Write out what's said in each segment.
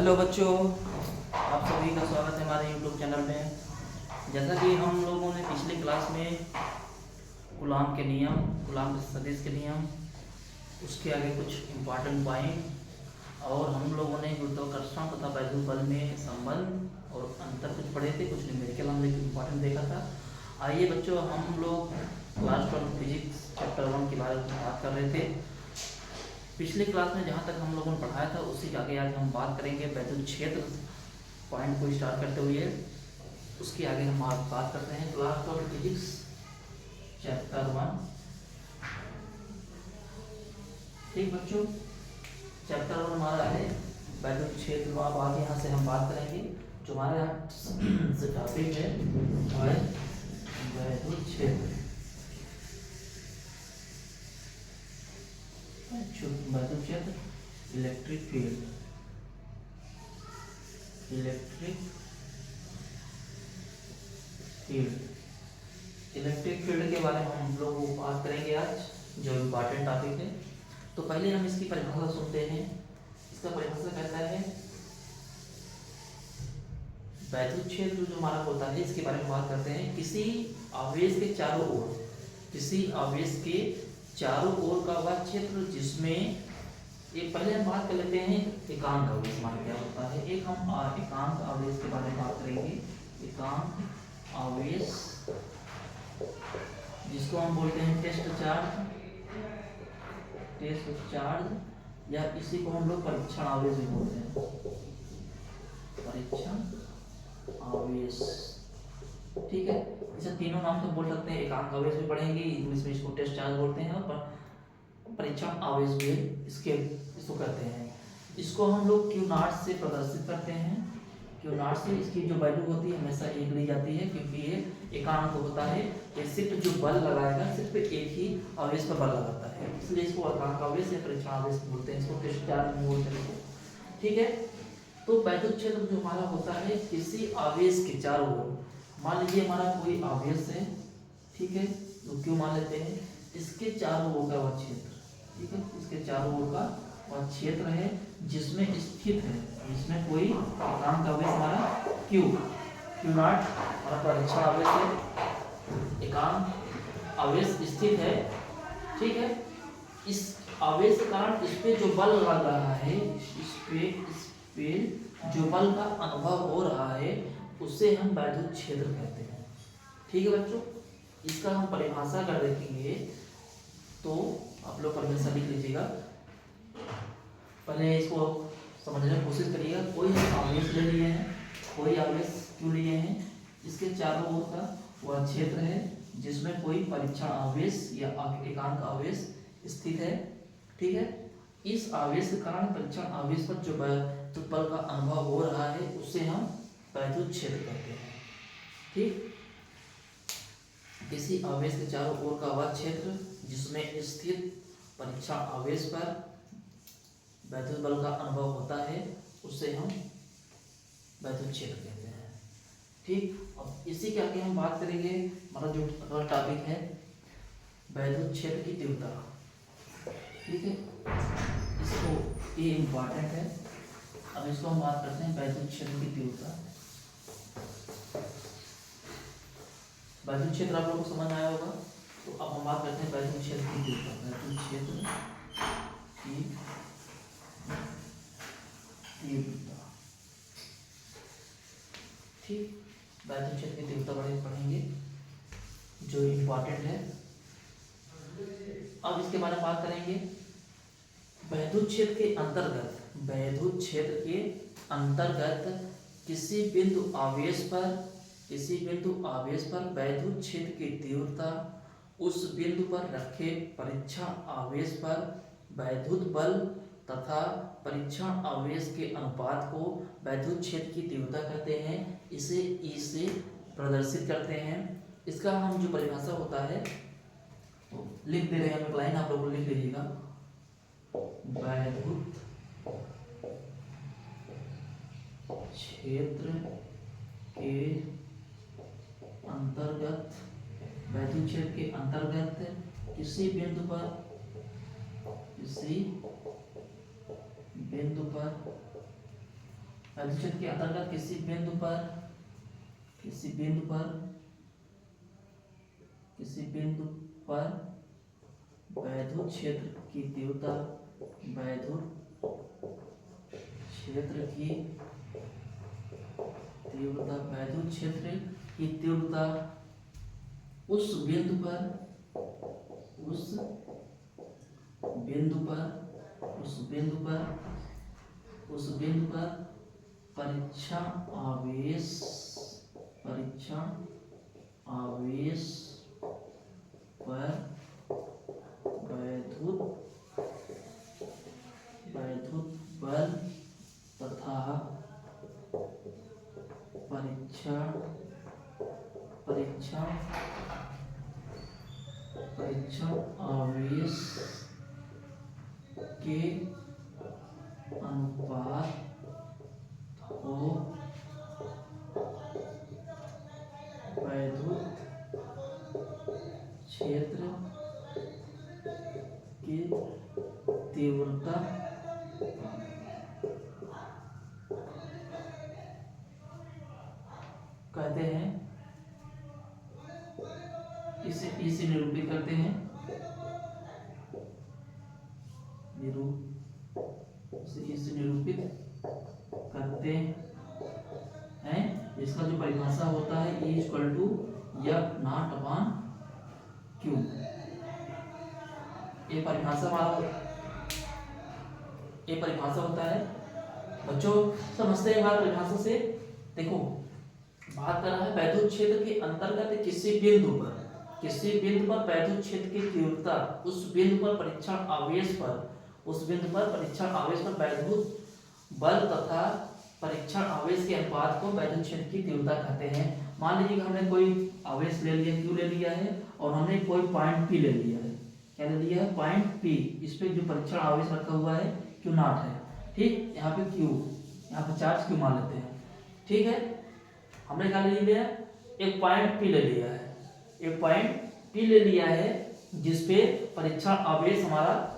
Hello बच्चों, आप सभी का स्वागत है हमारे यूट्यूब चैनल में। जैसा कि हम लोगों ने पिछली क्लास में गुलाम के नियम, गुलाम के सदिश के नियम, उसके आगे कुछ इम्पॉर्टेंट पॉइंट और हम लोगों ने गुरुत्वाकर्षण तथा वैद्युत बल में संबंध और अंतर कुछ पढ़े थे, कुछ न्यूमेरिकल हमने इम्पॉर्टेंट देखा था। आइए बच्चों, हम लोग क्लास 12 फिजिक्स चैप्टर 1 के बारे में बात कर रहे थे। पिछली क्लास में जहाँ तक हम लोगों ने पढ़ाया था उसी के आगे आज हम बात करेंगे वैद्युत क्षेत्र पॉइंट को स्टार्ट करते हुए। उसके आगे हम आज बात करते हैं क्लास 12 फिजिक्स चैप्टर 1। ठीक बच्चों, चैप्टर 1 हमारा है वैद्युत क्षेत्र। अब आगे यहाँ से हम बात करेंगे जो हमारे यहाँ से टॉपिक है वैद्युत क्षेत्र। वैद्युत क्षेत्र, इलेक्ट्रिक फील्ड, इलेक्ट्रिक फील्ड के बारे में हम लोग बात करेंगे आज, जो इम्पोर्टेंट टॉपिक है। तो पहले हम इसकी परिभाषा सुनते हैं। इसका परिभाषा कहता है वैद्युत क्षेत्र जो हमारा होता है, इसके बारे में बात करते हैं। किसी आवेश के चारों ओर, किसी आवेश के चारों ओर का वह क्षेत्र जिसमें, एक पहले हम बात कर लेते हैं एकांक आवेश हमारा क्या होता है। एक हम एकांक आवेश के बारे में बात करेंगे। एकांक आवेश जिसको हम बोलते हैं टेस्ट चार्ज, या इसी को हम लोग परीक्षण आवेश भी बोलते हैं। परीक्षण आवेश, ठीक है। इसे तीनों नाम से बोल सकते हैं। एकांक आवेश भी पढ़ेंगे, इंग्लिश में इसको टेस्ट चार्ज बोलते हैं, और परीक्षण आवेश भी इसको कहते हैं। इसको हम लोग क्यू नॉट से प्रदर्शित करते हैं। क्यू नॉट से इसकी जो वैल्यू होती है हमेशा एक ली जाती है, क्योंकि ये एकांक होता है। ये सिर्फ जो बल लगाएगा सिर्फ एक ही आवेश पर बल लगाता है, इसलिए इसको एकांक आवेश या परीक्षण आवेश बोलते हैं। इसको टेस्ट चार्ज बोलते हैं, ठीक है। तो वैद्युत क्षेत्र जो हमारा होता है किसी आवेश के चारों ओर, मान लीजिए हमारा कोई आवेश है, ठीक है, तो क्यों मान लेते हैं, इसके चारों ओर का वह क्षेत्र, ठीक है, इसके चारों ओर का वह क्षेत्र है जिसमें स्थित है, जिसमें कोई एकांक आवेश हमारा क्यू नॉट हमारा परीक्षण आवेश है, एकांक आवेश स्थित है, ठीक है। इस आवेश के कारण इस पे जो बल लग रहा है, इस पे जो बल का अनुभव हो रहा है उसे हम वैद्युत क्षेत्र कहते हैं, ठीक है बच्चों। इसका हम परिभाषा कर देखेंगे, तो आप लोग परिभाषा लिख लीजिएगा। पहले इसको समझने की कोशिश करिएगा। कोई हम आवेश ले लिए हैं, कोई आवेश क्यों लिए हैं, इसके चारों ओर का वह क्षेत्र है जिसमें कोई परीक्षण आवेश या एकांक आवेश स्थित है, ठीक है। इस आवेश के कारण परीक्षण आवेश पर जो वैद्युत बल का अनुभव हो रहा है उसे हम वैद्युत क्षेत्र कहते हैं, ठीक। किसी आवेश के चारों ओर का वह क्षेत्र जिसमें स्थित परीक्षण आवेश पर वैद्युत बल का अनुभव होता है उसे हम वैद्युत क्षेत्र कहते हैं, ठीक। अब इसी के आगे हम बात करेंगे, हमारा जो अगला टॉपिक है वैद्युत क्षेत्र की तीव्रता, ठीक है। इसको ये इम्पॉर्टेंट है। अब इसको हम बात करते हैं वैद्युत क्षेत्र की तीव्रता। वैद्युत क्षेत्र आप लोगों को समझ आया होगा, तो अब हम बात करते हैं वैद्युत क्षेत्र की तीव्रता। वैद्युत क्षेत्र की तीव्रता, ठीक। वैद्युत क्षेत्र की तीव्रता पढ़ेंगे जो इम्पोर्टेंट है। अब इसके बारे में बात करेंगे। वैद्युत क्षेत्र के अंतर्गत, वैद्युत क्षेत्र के अंतर्गत किसी बिंदु आवेश पर वैद्युत क्षेत्र की तीव्रता उस बिंदु पर रखे परीक्षण आवेश पर वैद्युत बल तथा परीक्षण आवेश के अनुपात को वैद्युत क्षेत्र की तीव्रता कहते हैं। इसे ई से प्रदर्शित करते हैं। इसका हम जो परिभाषा होता है लिख दे रहे हैं, एक लाइन आप लोग लिख लीजिएगा। वैद्युत क्षेत्र के अंतर्गत, वैद्युत क्षेत्र के अंतर्गत किसी बिंदु पर वैद्युत क्षेत्र के अंतर्गत किसी बिंदु पर वैद्युत क्षेत्र की तीव्रता उस बिंदु पर परीक्षण आवेश पर वैद्युत बल तथा परीक्षण आवेश के अनुपात हो वैद्युत क्षेत्र की तीव्रता कहते हैं। इसे निरूपित करते हैं। इसे निरूपित करते हैं। इसका जो परिभाषा होता है E = F0/Q। ये परिभाषा होता है। बच्चों समझते हैं बात परिभाषा से। देखो बात कर रहा है वैद्युत क्षेत्र के अंतर्गत किसी बिंदु पर वैद्युत क्षेत्र की तीव्रता उस बिंदु पर परीक्षण आवेश पर वैद्युत बल तथा परीक्षण आवेश के अनुपात को वैद्युत क्षेत्र की तीव्रता कहते हैं। मान लीजिए कि हमने कोई आवेश ले लिया, Q ले लिया है, और हमने कोई पॉइंट P ले लिया है। क्या ले लिया है? Point P। इस पे जो परीक्षण आवेश रखा हुआ है Q0 है। ठीक, यहाँ पे Q, यहाँ पे चार्ज Q मान लेते हैं। ठीक है, हमने क्या ले लिया? एक पॉइंट P ले लिया है जिसपे परीक्षण आवेश हमारा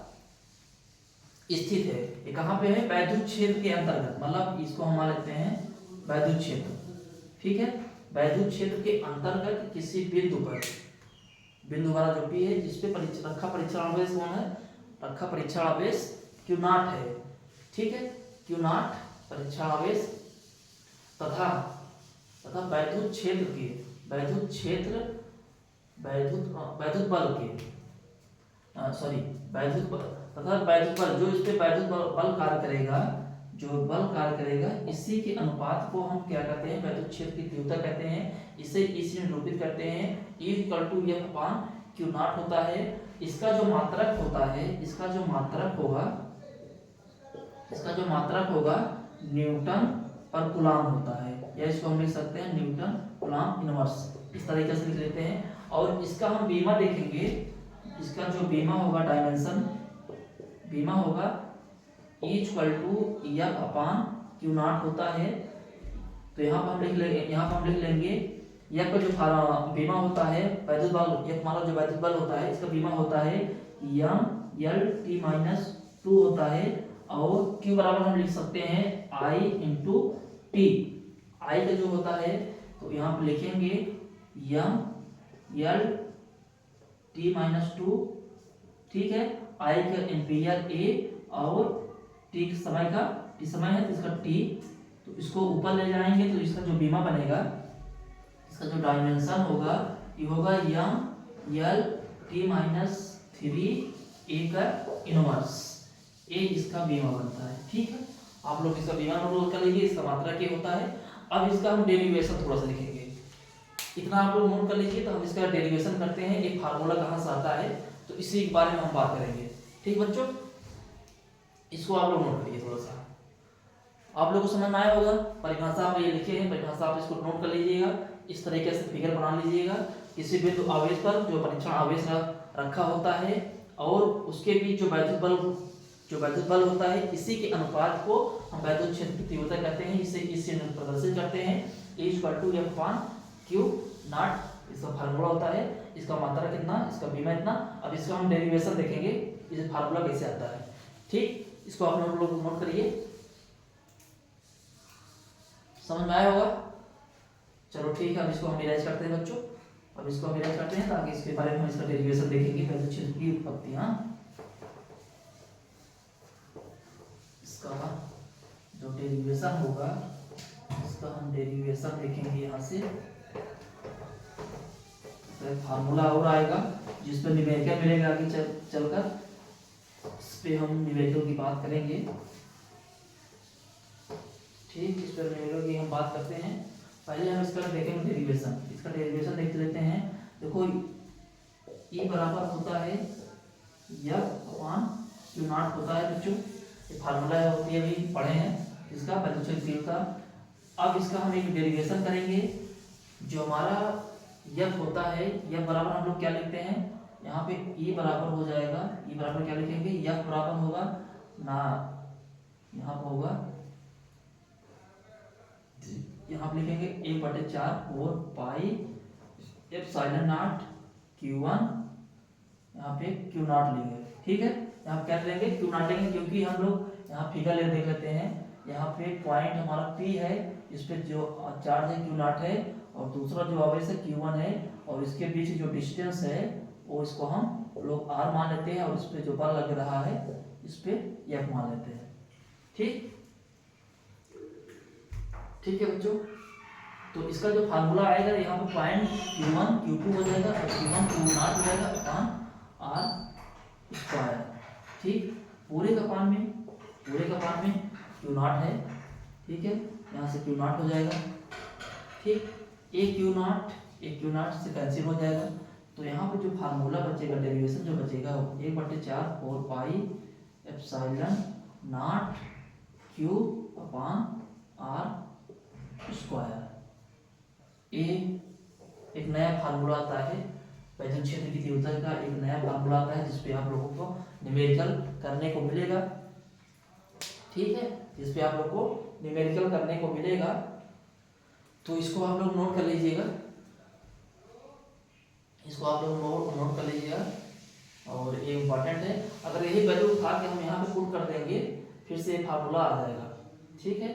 स्थित है। ये कहाँ पे है? वैद्युत क्षेत्र के अंतर्गत, मतलब इसको हम मान लेते हैं वैद्युत क्षेत्र। ठीक है, वैद्युत क्षेत्र के अंतर्गत किसी बिंदु हमारा जो P है जिसपे रखा परीक्षण आवेश कौन है? रखा परीक्षण आवेश Q0 है। ठीक है, Q0 परीक्षण आवेश तथा वैद्युत बल जो इस पे वैद्युत बल कार्य करेगा, इसी के अनुपात को हम क्या कहते हैं? वैद्युत क्षेत्र की तीव्रता कहते हैं। इसे निरूपित करते हैं। E = F/Q0 होता है। इसका जो मात्रक होगा न्यूटन पर कूलाम होता है, या इसको हम लिख सकते हैं न्यूटन कूलाम इनवर्स। इस तरीके से लिख लेते हैं। और इसका हम बीमा देखेंगे। इसका जो बीमा होगा, डायमेंशन बीमा होगा E = F/Q0 होता है। तो यहाँ पर हम लिख लेंगे F का जो बीमा होता है वैद्युत बल, F हमारा जो वैद्युत बल होता है, इसका बीमा होता है mL/T-2 होता है। और Q बराबर हम लिख सकते हैं I × T। I का जो होता है तो यहाँ पर लिखेंगे mL/T-2। ठीक है, I का एम्पीयर A और T समय है तो इसका T, तो इसको ऊपर ले जाएंगे तो इसका जो बीमा बनेगा, इसका जो डायमेंशन होगा, ये होगा mL/T-3 A का इनवर्स। ये इसका बीमा बनता है। ठीक है, आप लोग इसका बीमा नोट कर लीजिए। इसका मात्रा क्या होता है? अब इसका हम डेरिवेशन थोड़ा सा लिखेंगे। इतना आप लोग नोट कर लीजिए। तो हम इसका डेरिवेशन करते हैं। एक फार्मूला कहाँ से आता है तो इसी के बारे में हम बात करेंगे। ठीक बच्चों, इसको आप लोग नोट करिए थोड़ा सा। आप लोगों को समझ में आया होगा। परिभाषा आप ये लिखे हैं, परिभाषा आप इसको नोट कर लीजिएगा। इस तरीके से फिगर बना लीजिएगा। किसी बिंदु आवेश पर जो परीक्षण आवेश रखा होता है और उसके बीच जो वैद्युत बल होता है, इसी के अनुपात को हम वैद्युत क्षेत्र की तीव्रता कहते हैं। इसे प्रदर्शित करते हैं E = F/Q0। इसका फार्मूला होता है। इसका मात्रा कितना, इसका बीमा इतना। अब इसका हम डेरिवेशन देखेंगे, इसे फार्मूला कैसे आता है। ठीक, इसको आप लोग नोट करिए। समझ में आया होगा। चलो ठीक है, अब इसको हम इरेज करते हैं बच्चों। अब इसको हम इरेज करते हैं ताकि इसके बारे में हम इसका डेरिवेशन देखेंगे, वैद्युत क्षेत्र की उत्पत्ति। हाँ, इसका जो डेरिवेशन होगा इसका हम डेरिवेशन देखेंगे यहाँ से। तो फार्मूला और आएगा जिस पर न्यूमेरिकल मिलेगा आगे चलकर, इस पे हम न्यूमेरिकल की बात करेंगे। ठीक, इस पर न्यूमेरिकल की हम बात करते हैं। पहले हम इसका देखेंगे डेरिवेशन। इसका डेरिवेशन देख लेते हैं। देखो E बराबर होता है F/Q0 होता है बच्चों, ये फार्मूला होती है, अभी पढ़े हैं इसका वैद्युत तीव्रता। अब इसका हम एक डेरिवेशन करेंगे। जो हमारा F होता है, F बराबर हम लोग क्या लिखते हैं यहाँ पे, E बराबर हो जाएगा, E बराबर क्या लिखेंगे, F बराबर होगा ना, यहाँ पर होगा, यहाँ पे लिखेंगे 1/4 पाई एप्सिलॉन0 Q1, यहाँ पे Q0 लेंगे। ठीक है, यहाँ क्या लेंगे, Q0 लेंगे, क्योंकि हम लोग यहाँ फिगर ले देख लेते हैं। यहाँ पे पॉइंट हमारा P है, इस पे जो चार्ज है Q0 है, और दूसरा जो आवेश है Q1 है, और इसके बीच जो डिस्टेंस है वो इसको हम लोग R मान लेते हैं, और इस पे जो बल लग रहा है इस पे F मान लेते हैं। ठीक, ठीक है बच्चों। तो इसका जो फार्मूला आएगा यहाँ पे पॉइंट Q1 Q2 हो जाएगा, और Q1 Q0 हो जाएगा अपॉन R²। ठीक, पूरे का पान में Q0 है। ठीक है, यहाँ से Q0 हो जाएगा। ठीक, एक Q0 से कैंसिल हो जाएगा। तो यहाँ पे जो फार्मूला बचेगा, डेरिवेशन जो बचेगा, 1/4 पाई एप्सिलॉन0 Q अपॉन R²। ये एक नया फार्मूला आता है, वैद्युत क्षेत्र की तीव्रता का एक नया फार्मूला आता है, जिसपे आप लोगों को न्यूमेरिकल करने को मिलेगा। ठीक है, जिसपे आप लोग को न्यूमेरिकल करने को मिलेगा। तो इसको आप लोग नोट कर लीजिएगा, इसको आप लोग नोट कर लीजिएगा, और ये इम्पोर्टेंट है। अगर यही वैल्यू उठा के हम यहाँ पे पुट कर देंगे, फिर से फार्मूला आ जाएगा। ठीक है,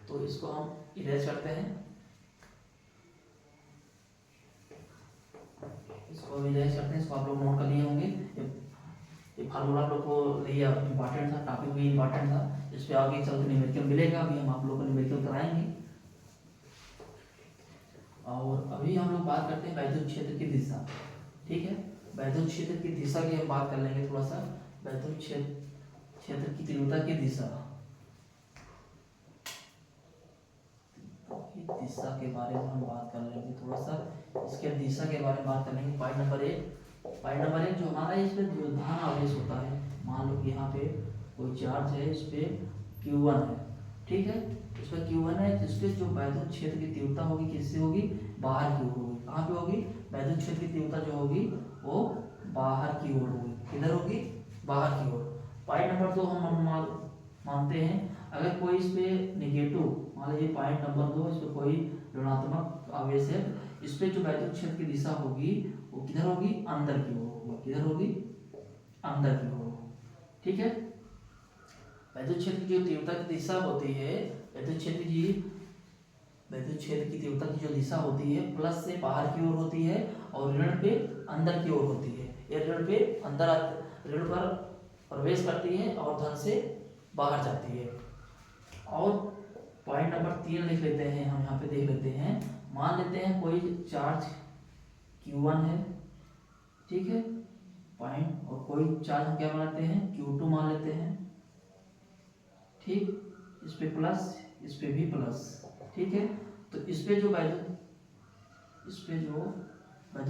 तो इसको हम इरेज करते हैं, इसको आप लोग नोट कर लिए होंगे। ये फार्मूला आप लोग को लिया इंपॉर्टेंट था, टॉपिक भी इंपॉर्टेंट था, इस पे आगे चल के न्यूमेरिकल मिलेगा। अभी हम आप लोगों को न्यूमेरिकल कराएंगे। और अभी हम लोग बात करते हैं वैद्युत क्षेत्र की दिशा। ठीक है, वैद्युत क्षेत्र की दिशा की हम बात कर लेंगे थोड़ा सा। वैद्युत क्षेत्र की तीव्रता की दिशा के बारे में हम बात कर लेंगे थोड़ा सा। इसके दिशा के बारे में बात कर लेंगे। पॉइंट नंबर 1 जो हमारा इसमें जो धन आवेश होता है, मान लो कि यहाँ पे कोई चार्ज है, इस पे Q1 है। ठीक है, इस पर Q1 है, इस पे जो वैद्युत क्षेत्र की तीव्रता होगी किससे होगी, बाहर की ओर होगी। कहाँ पे होगी, वैद्युत क्षेत्र की तीव्रता जो होगी वो बाहर की ओर होगी। किधर होगी, बाहर की ओर। पॉइंट नंबर 2 हम मानते हैं, अगर कोई इस पे नेगेटिव, मान लीजिए पॉइंट नंबर 2, इस पे कोई ऋणात्मक आवेश है, इस पे जो वैद्युत क्षेत्र की दिशा होगी वो किधर होगी, अंदर की ओर होगी। किधर होगी, अंदर की ओर। ठीक है, वैद्युत क्षेत्र की जो तीव्रता की दिशा होती है, वैद्युत क्षेत्र की तीव्रता की जो दिशा होती है, प्लस से बाहर की ओर होती है, और ऋण पे अंदर की ओर होती है। ये ऋण पे ऋण पर प्रवेश करती है और धन से बाहर जाती है। और पॉइंट नंबर 3 लिख लेते हैं हम, यहाँ पे देख लेते हैं। मान लेते हैं कोई चार्ज Q1 है। ठीक है, पॉइंट, और कोई चार्ज हम क्या मान लेते हैं, Q2 मान लेते हैं। ठीक, इस पे प्लस, इस पे भी प्लस। ठीक है, तो इस पे जो वैद्युत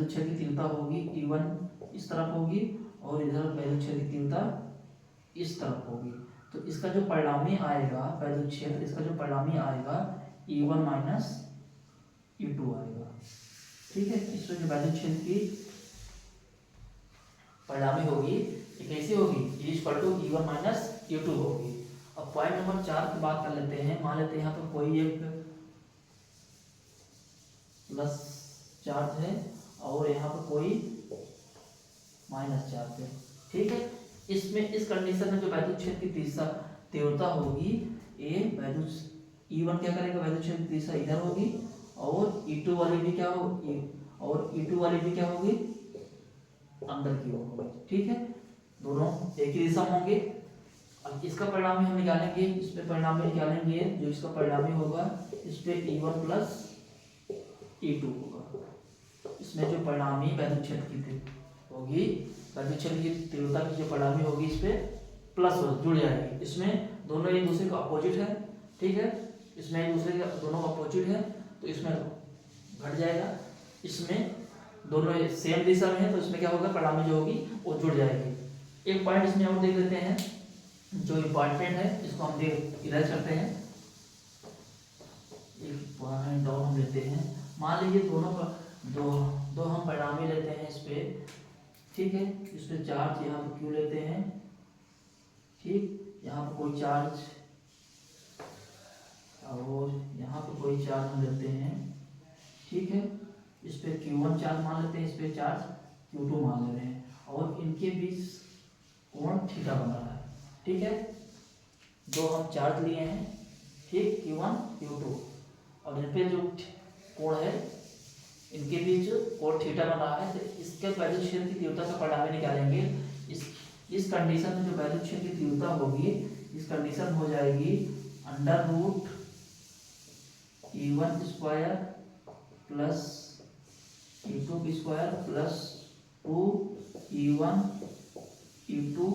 क्षेत्र की तीव्रता होगी E1 इस तरफ होगी, और इधर वैद्युत क्षेत्र की तीव्रता इस तरफ होगी। तो इसका जो परिणामी आएगा वैद्युत क्षेत्र, इसका जो परिणामी आएगा E1 माइनस E2 आएगा। ठीक है, इसमें जो वैद्युत क्षेत्र की परिणामी होगी ये कैसे होगी, E=E1 माइनस E2 होगी। अब पॉइंट नंबर 4 की बात कर लेते हैं। मान लेते हैं यहाँ पर कोई एक प्लस चार्ज है, और यहाँ पर कोई माइनस चार्ज है। ठीक है, इसमें इस कंडीशन में जो वैद्युत क्षेत्र की तीव्रता होगी ए वैद्युत E1 क्या करेगा, वैद्युत क्षेत्र की दिशा इधर होगी और E2 वाली भी क्या होगी, और E2 वाली भी क्या होगी, अंदर की ओर होगी। ठीक है, दोनों एक ही दिशा में होंगे। अब इसका परिणामी हम निकालेंगे, इसमें परिणामी निकालेंगे, जो इसका परिणामी होगा इस पे E1 प्लस E2 होगा। इसमें जो परिणामी वैद्युत क्षेत्र की होगी, वैद्युत क्षेत्र की तीव्रता की जो परिणामी होगी इस पे प्लस जुड़ जाएगी। इसमें दोनों एक दूसरे का अपोजिट है। ठीक है, इसमें एक दूसरे का दोनों अपोजिट है तो इसमें घट जाएगा। इसमें दोनों सेम दिशा में है तो इसमें क्या होगा, परिणामी जो होगी वो जुड़ जाएगी। एक पॉइंट इसमें और देख लेते हैं जो इम्पॉर्टेंट है, इसको हम इधर करते हैं। एक पॉइंट और हम लेते हैं, मान लीजिए दोनों का दो हम परिणामी लेते हैं इस पे। ठीक है, इस पे चार्ज यहाँ पर क्यों लेते हैं, ठीक, यहाँ पर कोई चार्ज और यहाँ पर कोई चार्ज हम लेते हैं। ठीक है, इस पे Q1 चार्ज मान लेते हैं, इस पे चार्ज Q2 मान ले रहे हैं और इनके बीच कोण थीटा बन रहा है। ठीक है, दो हम चार्ज लिए हैं, ठीक, Q1 Q2 और इन पे जो कोण है इनके बीच कोण थीटा बन रहा है। तो इसके वैद्युत क्षेत्र की तीव्रता का परिणामी निकालेंगे। इस कंडीशन में जो वैद्युत क्षेत्र की तीव्रता होगी, इस कंडीशन हो जाएगी under root E1 square plus E2 square plus 2E1 E2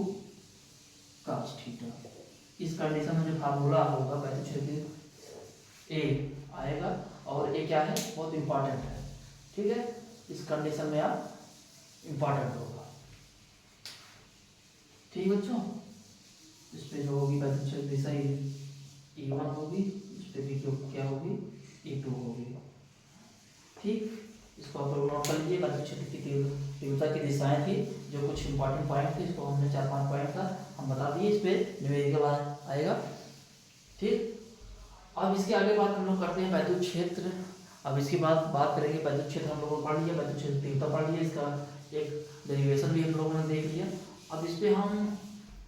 cos theta. इस कंडीशन में जो फार्मूला होगा वैद्युत क्षेत्र ए आएगा और ये क्या है, बहुत इंपॉर्टेंट है। ठीक है, इस कंडीशन में आप इंपॉर्टेंट होगा। ठीक बच्चों, इस पे जो होगी वैद्युत क्षेत्र दिशा E1 होगी, इस पे भी क्या होगी, E2 होगी। ठीक, इसको आप नोट कर लीजिए। वैद्युत क्षेत्र की तीव्रता की दिशाएं थी, जो कुछ इंपॉर्टेंट पॉइंट थे, इसको हमने 4-5 पॉइंट का हम बता दिए। इस पे निवेदिका बात आएगा। ठीक, अब इसके आगे बात हम लोग करते हैं वैद्युत क्षेत्र। अब इसके बाद बात करेंगे वैद्युत क्षेत्र, हम लोगों ने पढ़ लिया, वैद्युत क्षेत्र तीव्रता पढ़ लिया, इसका एक डेरिवेशन भी हम लोगों ने देख लिया। अब इस पे हम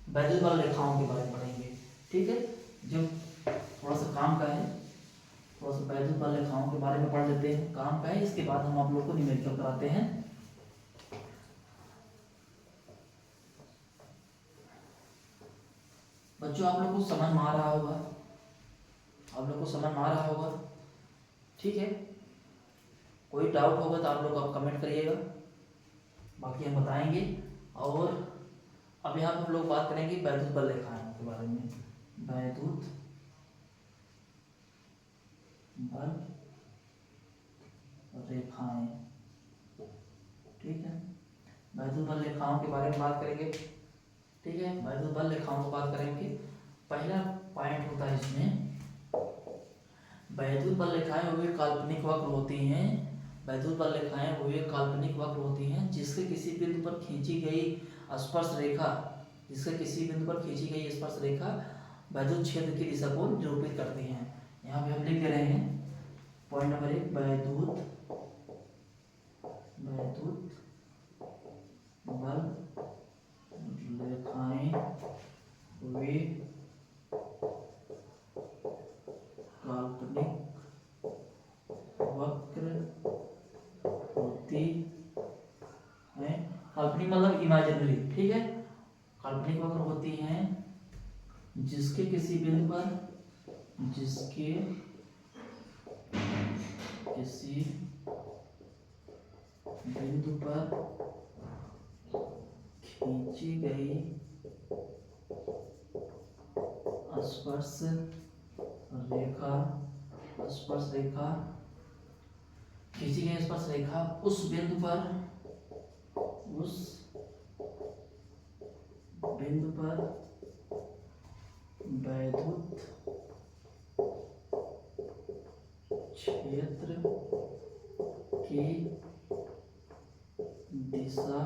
वैद्युत बल रेखाओं के बारे में पढ़ेंगे। ठीक है, जो थोड़ा सा काम का है, थोड़ा सा वैद्युत बल रेखाओं के बारे में पढ़ लेते हैं, काम का है। इसके बाद हम आप लोग को न्यूमेरिकल कराते हैं। बच्चों आप लोग को समझ में आ रहा होगा, आप लोग को समझ में आ रहा होगा। ठीक है, कोई डाउट होगा तो आप लोग आप कमेंट करिएगा, बाकी हम बताएंगे। और अब यहाँ पर हम लोग बात करेंगे वैद्युत बल रेखाओं के बारे में। वैद्युत बल रेखाएं, ठीक है, वैद्युत बल रेखाओं के बारे में बात करेंगे। ठीक है, वैद्युत बल रेखाओं की बात करेंगे। पहला पॉइंट होता है इसमें, वैद्युत बल रेखाएं हुए काल्पनिक वक्र होती हैं। वैद्युत बल रेखाएं हुए काल्पनिक वक्र होती हैं जिसके किसी बिंदु पर खींची गई स्पर्श रेखा, जिसके किसी बिंदु पर खींची गई स्पर्श रेखा वैद्युत क्षेत्र की दिशा को निरूपित करती हैं। यहाँ पे हम लिख दे रहे हैं पॉइंट नंबर 1, वैद्युत बल रेखाएं वे काल्पनिक वक्र होती हैं। काल्पनिक मतलब इमेजिनरी। ठीक है, काल्पनिक वक्र होती हैं जिसके किसी बिंदु पर खींची गई स्पर्श रेखा उस बिंदु पर वैद्युत क्षेत्र की दिशा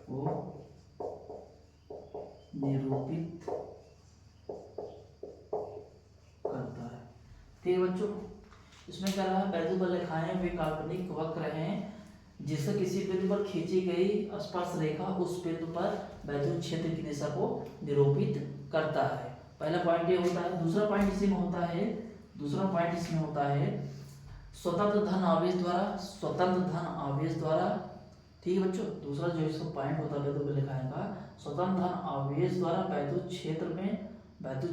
को निरूपित करता है। ठीक है बच्चों, इसमें क्या रहा, वैद्युत बल रेखाएं वे काल्पनिक वक्र हैं जिससे किसी बिंदु पर खींची गई स्पर्श रेखा उस बिंदु पर वैद्युत क्षेत्र की दिशा को निरूपित करता है। पहला पॉइंट ये होता है। दूसरा पॉइंट इसमें होता है स्वतंत्र धन आवेश द्वारा ठीक है बच्चों। दूसरा जो इसका पॉइंट होता है वैद्युत बल रेखाएं स्वतंत्र धन आवेश द्वारा वैद्युत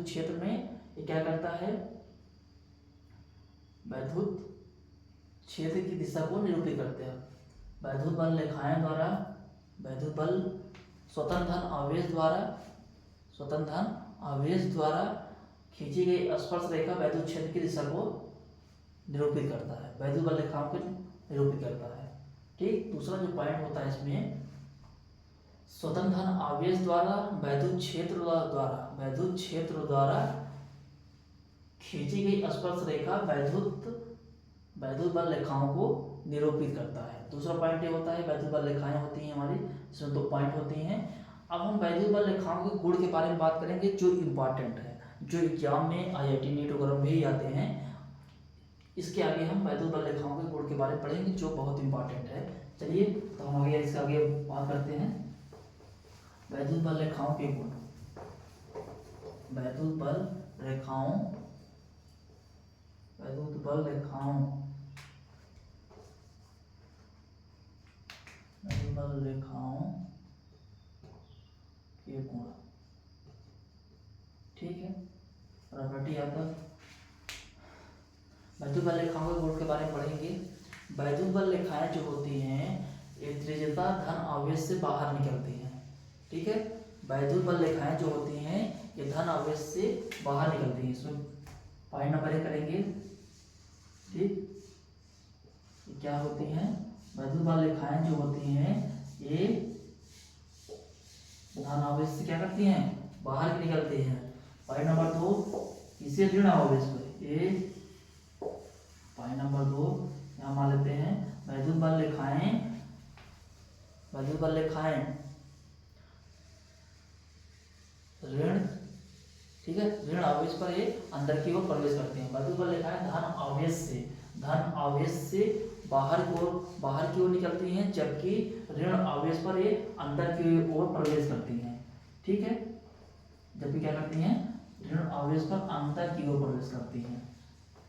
क्षेत्र में ये क्या करता है, वैद्युत क्षेत्र की दिशा को निरूपित करते हैं। वैद्युत बल रेखाएं द्वारा वैद्युत बल स्वतंत्र धन आवेश द्वारा खींची गई स्पर्श रेखा वैद्युत क्षेत्र की दिशा को निरूपित करता है, वैद्युत बल रेखाओं को निरूपित करता है। ठीक। दूसरा जो पॉइंट होता है इसमें स्वतंत्र धन आवेश द्वारा वैद्युत क्षेत्र द्वारा खींची गई स्पर्श रेखा वैद्युत बल रेखाओं को निरूपित करता है। दूसरा पॉइंट ये होता है वैद्युत बल रेखाएं होती हैं हमारी, इसमें 2 पॉइंट होती हैं। अब हम वैद्युत बल रेखाओं के गुण के बारे में बात करेंगे जो इम्पॉर्टेंट है, जो एग्जाम में IIT नीट वगैरह में ही आते हैं। इसके आगे हम वैद्युत बल रेखाओं के गुण के बारे में पढ़ेंगे जो बहुत इंपॉर्टेंट है। चलिए तो हम आगे इसके आगे बात करते हैं। वैद्युत बल रेखाओं के गुण। वैद्युत बल रेखाओं के गुण। ठीक है, प्रॉपर्टी आता वैद्युत बल रेखाओं के गुण के बारे में पढ़ेंगे। वैद्युत बल रेखाएं जो होती हैं ये त्रिज्यता धन आवेश से बाहर निकलती हैं। ठीक है, वैद्युत बल रेखाएं जो होती हैं ये धन आवेश से बाहर निकलती हैं। इसमें पॉइंट नंबर 1 करेंगे। ठीक, ये क्या होती हैं, वैद्युत बल रेखाएं जो होती हैं ये धन आवेश से क्या करती हैं, बाहर निकलती हैं। पॉइंट नंबर 2 इसे ऋण आवेश पर, ये पॉइंट नंबर 2 यहाँ मान लेते हैं वैद्युत बल रेखाएं ऋण, ठीक है, ऋण आवेश पर ये अंदर की ओर प्रवेश करते हैं। वैद्युत बल रेखाएं धन आवेश से बाहर की ओर निकलती हैं, जबकि ऋण आवेश पर ये अंदर की ओर प्रवेश करती हैं। ठीक है, जबकि क्या करती हैं, ऋण आवेश पर अंदर की ओर प्रवेश करती हैं।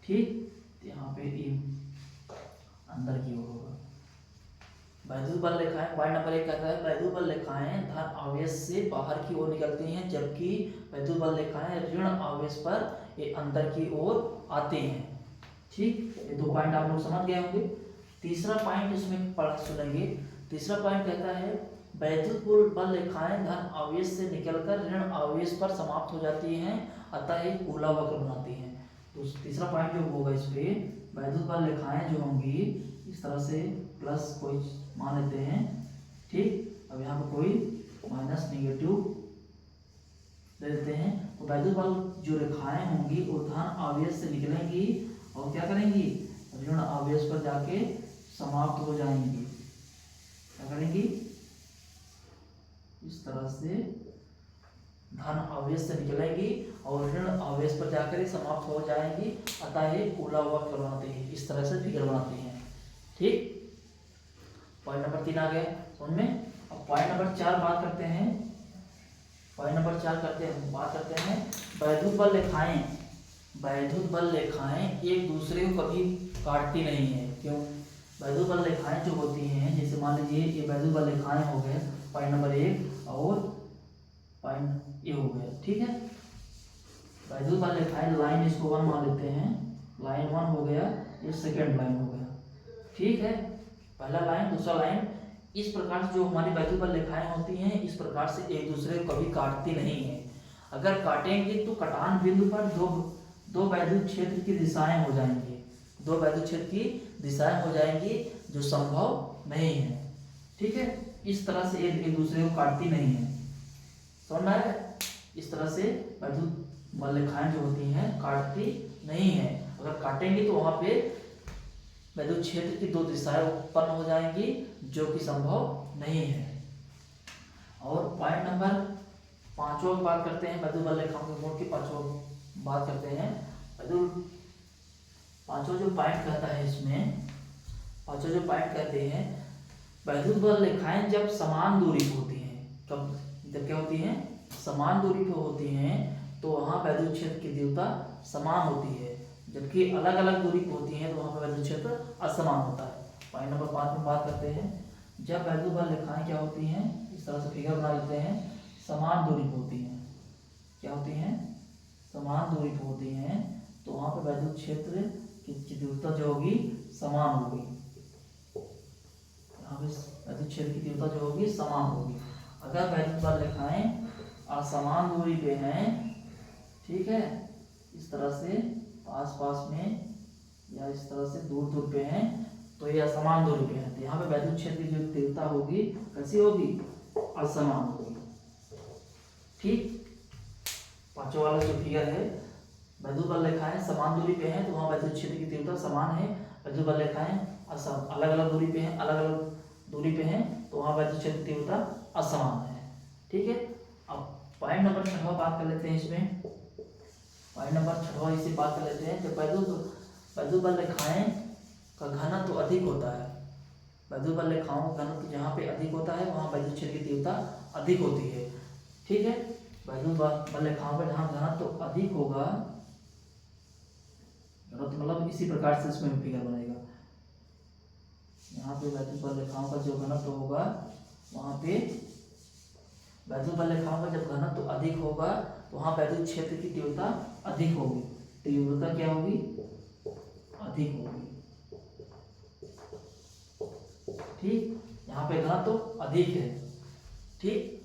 ठीक, यहाँ पे ये अंदर की ओर होगा। वैद्युत बल रेखाएं पॉइंट नंबर 1 कहता है वैद्युत बल रेखाएं धन आवेश से बाहर की ओर निकलती हैं, जबकि वैद्युत बल रेखाएं ऋण आवेश पर ये अंदर की ओर आते हैं। ठीक, ये 2 पॉइंट आप लोग समझ गए होंगे। तीसरा पॉइंट इसमें पढ़ सुनेंगे। तीसरा पॉइंट कहता है वैद्युत बल रेखाएं धन आवेश से निकलकर ऋण आवेश पर समाप्त हो जाती हैं, अतः एक गोला वक्र बनाती हैं। तो तीसरा पॉइंट जो होगा इस पे वैद्युत बल रेखाएं जो होंगी इस तरह से प्लस कोई मान लेते हैं। ठीक, अब यहाँ पर कोई माइनस नेगेटिव ले लेते हैं। तो वैद्युत बल जो रेखाएं होंगी वो धन आवेश से निकलेंगी और क्या करेंगी, ऋण आवेश पर जाके समाप्त हो जाएंगी। क्या करेंगी, इस तरह से धन आवेश से निकलेंगी और ऋण आवेश पर जाकर समाप्त हो जाएंगी, अतः ये गोला वक्र बनाते हैं। इस तरह से फिगर बनाती हैं। ठीक, पॉइंट नंबर 3 आ गया उनमें। अब पॉइंट नंबर 4 बात करते हैं। बात करते हैं वैद्युत बल रेखाएं एक दूसरे को कभी काटती नहीं है। क्यों, वैद्युत बल रेखाएं जो होती हैं, जैसे मान लीजिए ये वैद्युत बल रेखाएं हो गए पॉइंट नंबर 1 और पॉइंट ये हो गया। ठीक है, वैद्युत बल रेखाएं लाइन इसको 1 मान लेते हैं, लाइन 1 हो गया, ये सेकेंड लाइन हो गया। ठीक है, पहला लाइन दूसरा लाइन। इस प्रकार से जो हमारी वैद्युत बल रेखाएं होती हैं इस प्रकार से एक दूसरे को कभी काटती नहीं है। अगर काटेंगे तो कटान बिंदु पर दो वैद्युत क्षेत्र की दिशाएं हो जाएंगी, जो संभव नहीं है। ठीक है, इस तरह से एक दूसरे को काटती नहीं है। समझ में आया? इस तरह से वैद्युत बल रेखाएं जो होती हैं काटती नहीं है। अगर काटेंगे तो वहां पे वैद्युत क्षेत्र की 2 दिशाएं उत्पन्न हो जाएंगी, जो कि संभव नहीं है। और पॉइंट नंबर 5 की बात करते हैं। वैद्युत बल रेखाओं के गुण की 5 बात करते हैं। वैद्युत 5 जो पॉइंट कहता है इसमें 5 जो पॉइंट कहते हैं वैद्युत बल रेखाएं जब समान दूरी पर होती हैं, कब जब क्या होती हैं, समान दूरी पर होती हैं, तो वहाँ वैद्युत क्षेत्र की तीव्रता समान होती है। जबकि अलग अलग दूरी पर होती हैं तो वहाँ पर वैद्युत क्षेत्र असमान होता है। पॉइंट नंबर 5 में बात करते हैं, जब वैद्युत बल रेखाएं क्या होती हैं, इस तरह से फिगर बना लेते हैं, समान दूरी पर होती हैं, क्या होती हैं, समान दूरी पर होती हैं, तो वहाँ पर वैद्युत क्षेत्र की तीव्रता जो होगी समान होगी। यहाँ पे वैद्युत क्षेत्र की तीव्रता जो होगी समान होगी। अगर वैद्युत बल रेखाएं असमान दूरी पे हैं, ठीक है, इस तरह से पास पास में या इस तरह से दूर दूर पे हैं, तो ये असमान दूरी पे हैं, तो यहाँ पे वैद्युत क्षेत्र की जो तीव्रता होगी कैसी होगी, असमान होगी। ठीक, पांचवा वाला जो फिगर है, वैद्युत बल रेखाएं समान दूरी पे हैं तो वहाँ वैद्युत क्षेत्र की तीव्रता समान है। वैद्युत बल रेखाएं अलग अलग दूरी पे हैं, अलग अलग दूरी पे हैं, तो वहाँ वैद्युत क्षेत्र की तीव्रता असमान है। ठीक है, अब पॉइंट नंबर 6 बात कर लेते हैं। इसमें पॉइंट नंबर 6 इसे बात कर लेते हैं, जब वैद्युत बल रेखाएं का घनत्व तो अधिक होता है, वैद्युत बल रेखाओं का घनत्व जहाँ पे अधिक होता है वहाँ वैद्युत क्षेत्र की तीव्रता अधिक होती है। ठीक है, वैद्युत बल रेखाओं पर जहाँ घनत्व तो अधिक होगा, घनत्व मतलब इसी प्रकार से इसमें फिगर बनेगा। यहाँ पे वैद्युत बल रेखाओं का जो घनत्व होगा, वहाँ पे वैद्युत बल रेखाओं का जब घनत्व अधिक होगा तो वहाँ वैद्युत क्षेत्र की तीव्रता अधिक होगी। तीव्रता क्या होगी, अधिक होगी। ठीक, यहाँ पे घनत्व अधिक है। ठीक,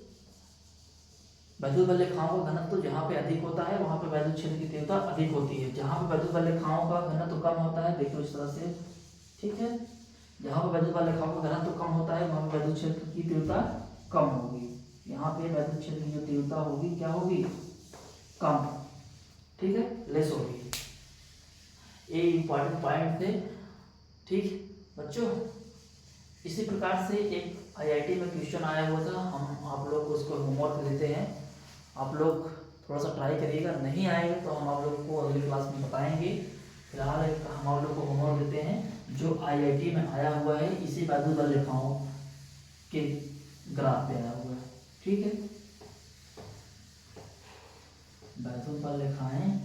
वैद्युत बल रेखाओं का घनत्व जहाँ पे अधिक होता है वहाँ पे वैद्युत क्षेत्र की तीव्रता अधिक होती है। जहाँ पे वैद्युत बल रेखाओं का घनत्व कम होता है, देखो इस तरह से, ठीक है, जहाँ पे वैद्युत बल रेखाओं का घनत्व कम होता है वहाँ पे वैद्युत क्षेत्र की तीव्रता कम होगी। यहाँ पे वैद्युत क्षेत्र की जो तीव्रता होगी क्या होगी, कम। ठीक है, लेस होगी। ये इंपॉर्टेंट पॉइंट थे। ठीक बच्चों, इसी प्रकार से एक आईआईटी में क्वेश्चन आया हुआ था, हम आप लोग को उसको होमवर्क देते हैं, आप लोग थोड़ा सा ट्राई करिएगा, नहीं आएगा तो हम आप लोग को अगली क्लास में बताएंगे। फिलहाल हम आप लोग को होमवर्क देते हैं जो आईआईटी में आया हुआ है, इसी वैद्युत बल रेखाओं के ग्राफ पे आया हुआ है। ठीक है, वैद्युत बल रेखाएं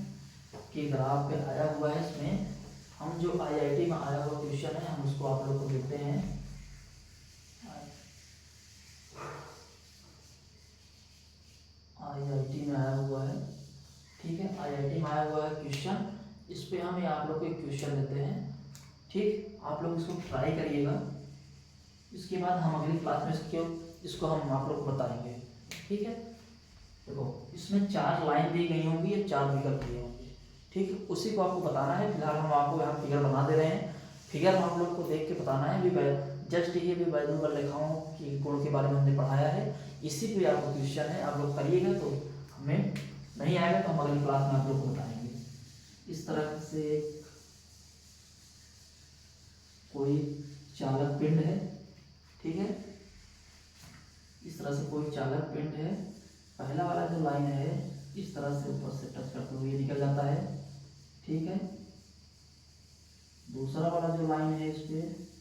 के ग्राफ पे आया हुआ है, इसमें हम जो आईआईटी में आया हुआ क्वेश्चन है हम उसको आप लोग को देते हैं। आईआईटी में आया हुआ है, ठीक है, आईआईटी में आया हुआ है क्वेश्चन, इस पे हम आप लोग को एक क्वेश्चन देते हैं। ठीक, आप लोग इसको ट्राई करिएगा, इसके बाद हम अगली क्लास में इसको हम आप लोग को बताएंगे। ठीक है, देखो इसमें 4 लाइन दी गई होंगी या 4 विकल्प दिए होंगे। ठीक है, उसी को आपको बताना है। फिलहाल हम आपको यहाँ फिगर बना दे रहे हैं, फिगर हम लोग को देख के बताना है। भी जस्ट ये भी वैद्युत बल रेखाओं की गुण के बारे में हमने पढ़ाया है, इसी पे आपको क्वेश्चन है, आप लोग करिएगा, तो हमें नहीं आएगा तो हम अगली क्लास में आप लोग को बताएंगे। इस तरह से कोई चालक पिंड है, ठीक है, इस तरह से कोई चालक पिंड है, पहला वाला जो लाइन है इस तरह से ऊपर से टच करते हुए निकल जाता है। ठीक है, दूसरा वाला जो लाइन है इस पे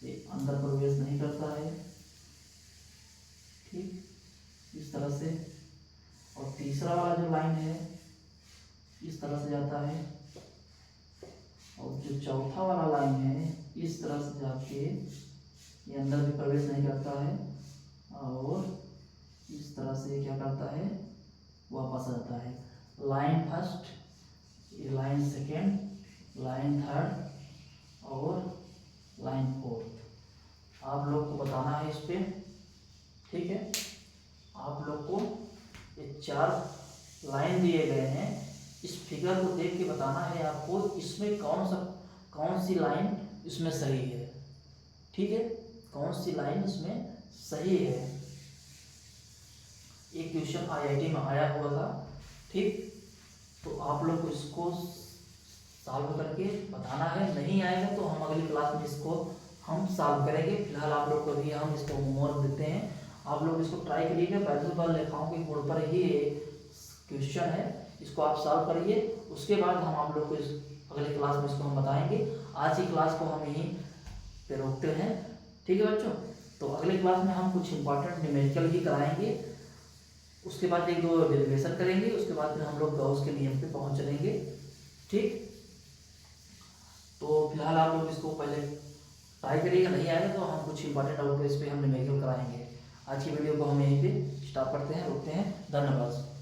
ये अंदर प्रवेश नहीं करता है। ठीक, इस तरह से, और तीसरा वाला जो लाइन है इस तरह से जाता है, और जो चौथा वाला लाइन है इस तरह से जाके ये अंदर भी प्रवेश नहीं करता है, और इस तरह से क्या करता है, वापस आ जाता है। लाइन फर्स्ट, ये लाइन सेकेंड, लाइन थर्ड और लाइन फोर्थ आप लोग को बताना है इस पे। ठीक है, आप लोग को ये 4 लाइन दिए गए हैं, इस फिगर को देख के बताना है आपको इसमें कौन सी लाइन इसमें सही है। ठीक है, कौन सी लाइन इसमें सही है। एक क्वेश्चन आईआईटी में आया हुआ था। ठीक, तो आप लोग को इसको सॉल्व करके बताना है, नहीं आएगा तो हम अगली क्लास में इसको हम सॉल्व करेंगे। फिलहाल आप लोग को भी हम इसको होमवर्क देते हैं, आप लोग इसको ट्राई करिएगा। वैद्युत बल रेखाओं के गुण पर ही क्वेश्चन है, इसको आप सॉल्व करिए, उसके बाद हम आप लोग को इस अगले क्लास में इसको हम बताएंगे। आज की क्लास को हम यहीं पे रोकते हैं। ठीक है बच्चों, तो अगले क्लास में हम कुछ इंपॉर्टेंट न्यूमेरिकल ही कराएंगे, उसके बाद एक दो डेरिवेशन करेंगे, उसके बाद फिर हम लोग गॉस के नियम पे पहुंच चलेंगे। ठीक, तो फिलहाल आप लोग इसको पहले ट्राई करिएगा, नहीं आएगा तो हम कुछ इंपॉर्टेंट डाउट इस पर हम न्यूमेरिकल कराएंगे। आज की वीडियो को हम यहीं पे स्टॉप करते हैं, रुकते हैं। धन्यवाद।